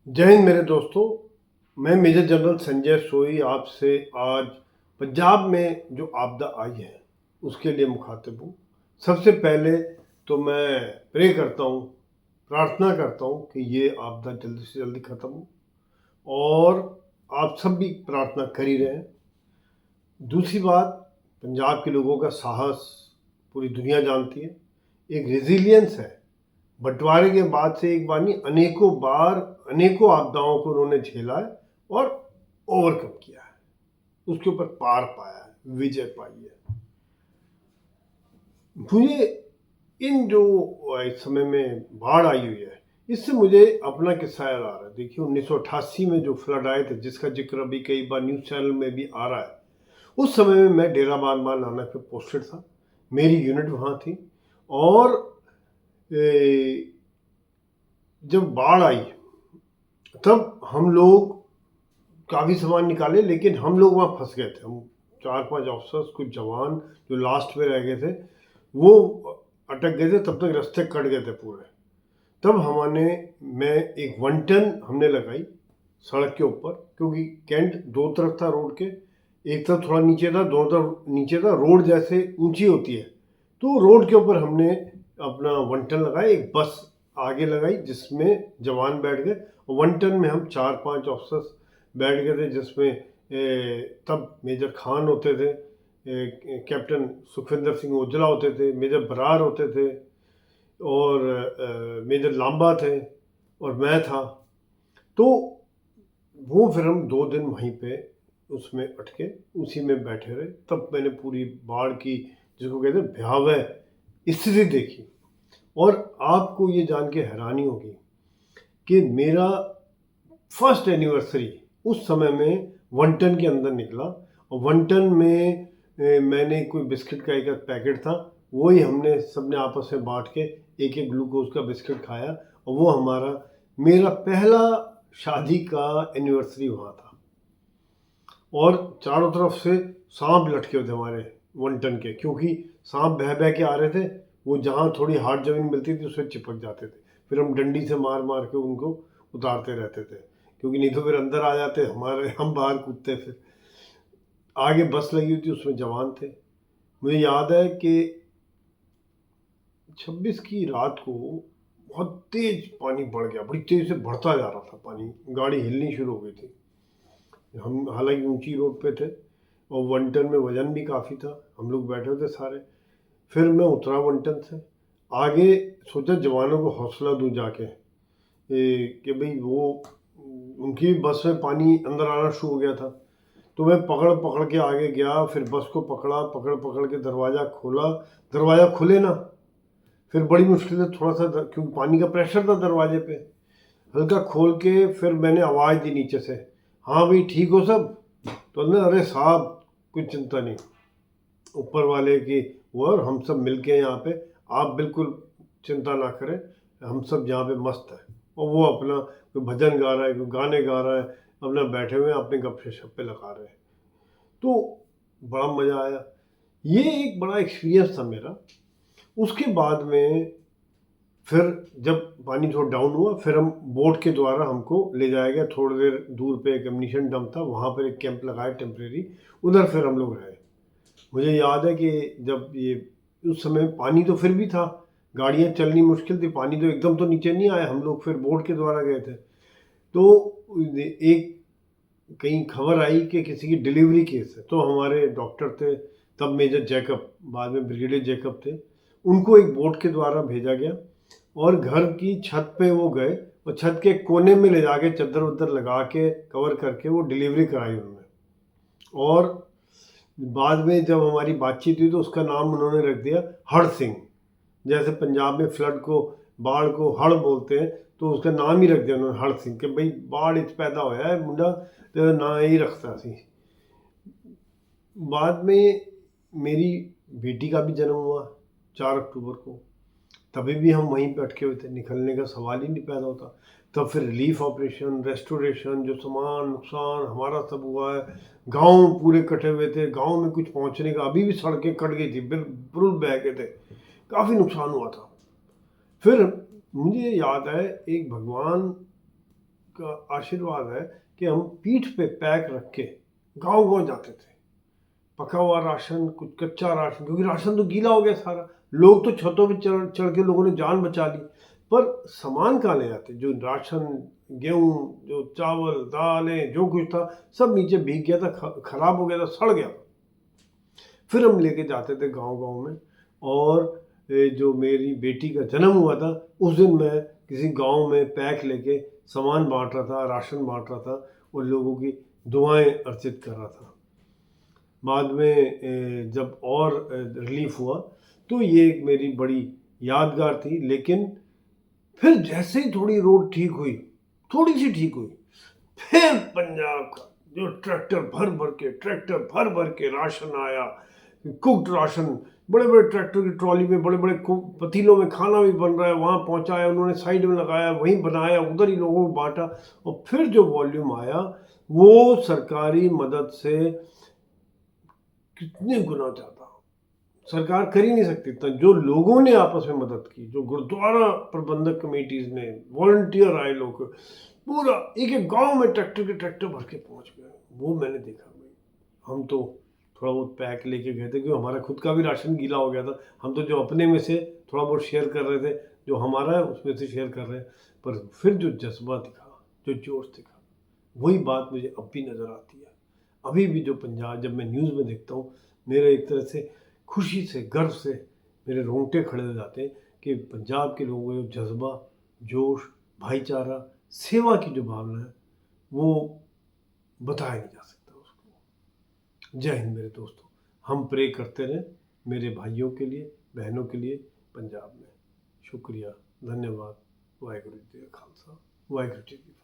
जय हिंद मेरे दोस्तों। मैं मेजर जनरल संजय सोई आपसे आज पंजाब में जो आपदा आई है उसके लिए मुखातिब हूँ। सबसे पहले तो मैं प्रे करता हूँ, प्रार्थना करता हूँ कि ये आपदा जल्दी से जल्दी ख़त्म हो और आप सब भी प्रार्थना कर ही रहे हैं। दूसरी बात, पंजाब के लोगों का साहस पूरी दुनिया जानती है, एक रेजिलियंस है। बंटवारे के बाद से एक बार नहीं, अनेकों बार अनेकों आपदाओं को उन्होंने झेला है और ओवरकम किया है, उसके ऊपर पार पाया है, विजय पाई है। मुझे इन जो इस समय में बाढ़ आई हुई है इससे मुझे अपना किस्सा याद आ रहा है। देखिए 1988 में जो फ्लड आए थे, जिसका जिक्र अभी कई बार न्यूज़ चैनल में भी आ रहा है, उस समय में मैं डेरा बाबा नानक पे पोस्टेड था, मेरी यूनिट वहाँ थी। और जब बाढ़ आई तब हम लोग काफ़ी सामान निकाले, लेकिन हम लोग वहाँ फंस गए थे। हम 4-5 ऑफिसर्स, कुछ जवान जो लास्ट में रह गए थे वो अटक गए थे, तब तक रास्ते कट गए थे पूरे। तब मैं एक 1 टन हमने लगाई सड़क के ऊपर, क्योंकि कैंट दो तरफ था रोड के, एक तरफ थोड़ा नीचे था, दोनों तरफ नीचे था। रोड जैसे ऊंची होती है तो रोड के ऊपर हमने अपना 1 टन लगाया, एक बस आगे लगाई जिसमें जवान बैठ गए। 1 टन में हम 4-5 ऑफिसर्स बैठ गए थे, जिसमें तब मेजर खान होते थे, कैप्टन सुखविंदर सिंह ओजला होते थे, मेजर बरार होते थे और मेजर लांबा थे और मैं था। तो वो फिर हम 2 दिन वहीं पे उसमें अटके, उसी में बैठे रहे। तब मैंने पूरी बाढ़ की, जिसको कहते हैं भयावह स्थिति देखी। और आपको ये जान के हैरानी होगी कि मेरा फर्स्ट एनिवर्सरी उस समय में 1 टन के अंदर निकला। और 1 टन में मैंने कोई बिस्किट का एक पैकेट था, वही हमने सबने आपस में बांट के एक एक ग्लूकोज का बिस्किट खाया। और वो मेरा पहला शादी का एनिवर्सरी हुआ था। और चारों तरफ से सांप लटके हुए थे हमारे 1 टन के, क्योंकि सांप बह बह के आ रहे थे। वो जहाँ थोड़ी हार्ड जमीन मिलती थी उसमें चिपक जाते थे, फिर हम डंडी से मार मार के उनको उतारते रहते थे, क्योंकि नहीं तो फिर अंदर आ जाते हमारे, हम बाहर कूदते। फिर आगे बस लगी हुई थी, उसमें जवान थे। मुझे याद है कि 26 की रात को बहुत तेज पानी बढ़ गया, बड़ी तेज से बढ़ता जा रहा था पानी, गाड़ी हिलनी शुरू हो गई थी। हम हालांकि ऊंची रोड पे थे और 1 टन में वजन भी काफ़ी था, हम लोग बैठे थे सारे। फिर मैं उतरा 1 टन से आगे, सोचा जवानों को हौसला दूं जाके कि भाई वो उनकी बस में पानी अंदर आना शुरू हो गया था। तो मैं पकड़ पकड़ के आगे गया, फिर बस को पकड़ा, पकड़ पकड़ के दरवाज़ा खोला। दरवाज़ा खुले ना, फिर बड़ी मुश्किल से थोड़ा सा क्योंकि पानी का प्रेशर था दरवाजे पे, हल्का खोल के फिर मैंने आवाज़ दी नीचे से, हाँ भाई ठीक हो सब? तो अंदर, अरे साहब कुछ चिंता नहीं, ऊपर वाले की वो, और हम सब मिल के यहाँ पे, आप बिल्कुल चिंता ना करें, हम सब यहाँ पे मस्त हैं। और वो अपना कोई भजन गा रहा है, कोई गाने गा रहा है, अपना बैठे हुए हैं, अपने गप्पे शप्पे लगा रहे हैं। तो बड़ा मज़ा आया। ये एक बड़ा एक्सपीरियंस था मेरा। उसके बाद में फिर जब पानी थोड़ा डाउन हुआ, फिर हम बोट के द्वारा, हमको ले जाया गया थोड़ी देर दूर पे, एक एम्यूनिशन डंप था, वहाँ पर एक कैंप लगाया टेम्परेरी, उधर फिर हम लोग रहे। मुझे याद है कि जब ये उस समय पानी तो फिर भी था, गाड़ियाँ चलनी मुश्किल थी, पानी तो एकदम तो नीचे नहीं आया, हम लोग फिर बोट के द्वारा गए थे। तो एक कहीं खबर आई कि किसी की डिलीवरी केस है, तो हमारे डॉक्टर थे तब, मेजर जैकब, बाद में ब्रिगेडियर जैकब थे, उनको एक बोट के द्वारा भेजा गया और घर की छत पे वो गए और छत के कोने में ले जाके चादर उदर लगा के कवर करके वो डिलीवरी कराई उन्होंने। और बाद में जब हमारी बातचीत हुई तो उसका नाम उन्होंने रख दिया हड़ सिंह। जैसे पंजाब में फ्लड को, बाढ़ को हड़ बोलते हैं, तो उसका नाम ही रख दिया उन्होंने हड़ सिंह, कि भाई बाढ़ इत पैदा होया है मुंडा, तो ना ही रखता सी। बाद में मेरी बेटी का भी जन्म हुआ 4 अक्टूबर को, तभी भी हम वहीं पे अटके हुए थे, निकलने का सवाल ही नहीं पैदा होता। तब फिर रिलीफ ऑपरेशन, रेस्टोरेशन, जो सामान नुकसान हमारा सब हुआ है, गांव पूरे कटे हुए थे, गांव में कुछ पहुंचने का, अभी भी सड़कें कट गई थी, बिल्कुल बह गए थे, काफ़ी नुकसान हुआ था। फिर मुझे याद है एक भगवान का आशीर्वाद है कि हम पीठ पे पैक रख के गांव-गांव जाते थे। पका हुआ राशन, कुछ कच्चा राशन, क्योंकि राशन तो गीला हो गया सारा। लोग तो छतों पे चढ़ चढ़ के लोगों ने जान बचा ली, पर सामान कहाँ ले जाते? जो राशन, गेहूँ, जो चावल, दालें, जो कुछ था सब नीचे भीग गया था, खराब हो गया था, सड़ गया। फिर हम लेके जाते थे गांव-गांव में, और जो मेरी बेटी का जन्म हुआ था उस दिन मैं किसी गांव में पैक लेके सामान बांट रहा था, राशन बांट रहा था और लोगों की दुआएं अर्चित कर रहा था। बाद में जब और रिलीफ हुआ तो ये एक मेरी बड़ी यादगार थी। लेकिन फिर जैसे ही थोड़ी रोड ठीक हुई, थोड़ी सी ठीक हुई, फिर पंजाब का जो ट्रैक्टर भर भर के राशन आया, कुक्ड राशन, बड़े बड़े ट्रैक्टर की ट्रॉली में बड़े बड़े पतीलों में खाना भी बन रहा है, वहाँ पहुँचाया उन्होंने, साइड में लगाया, वहीं बनाया, उधर ही लोगों को बांटा। और फिर जो वॉल्यूम आया वो सरकारी मदद से कितने गुना ज़्यादा। सरकार कर ही नहीं सकती इतना। जो लोगों ने आपस में मदद की, जो गुरुद्वारा प्रबंधक कमेटीज ने, वॉलंटियर आए लोग, पूरा एक एक गांव में ट्रैक्टर के ट्रैक्टर भर के पहुंच गए, वो मैंने देखा भाई। हम तो थोड़ा बहुत पैक लेके गए थे क्योंकि हमारा खुद का भी राशन गीला हो गया था। हम तो जो अपने में से थोड़ा बहुत शेयर कर रहे थे, जो हमारा है उसमें से शेयर कर रहे हैं। पर फिर जो जज्बा दिखा, जो जोश दिखा, वही बात मुझे अब भी नज़र आती है। अभी भी जो पंजाब, जब मैं न्यूज़ में देखता हूँ, मेरे एक तरह से खुशी से, गर्व से मेरे रोंगटे खड़े हो जाते हैं कि पंजाब के लोगों का जो जज्बा, जोश, भाईचारा, सेवा की जो भावना है, वो बताया नहीं जा सकता उसको। जय हिंद मेरे दोस्तों। हम प्रे करते रहें मेरे भाइयों के लिए, बहनों के लिए पंजाब में। शुक्रिया, धन्यवाद। वाहिगुरु जी का खालसा, वाहिगुरु जी की फतेह।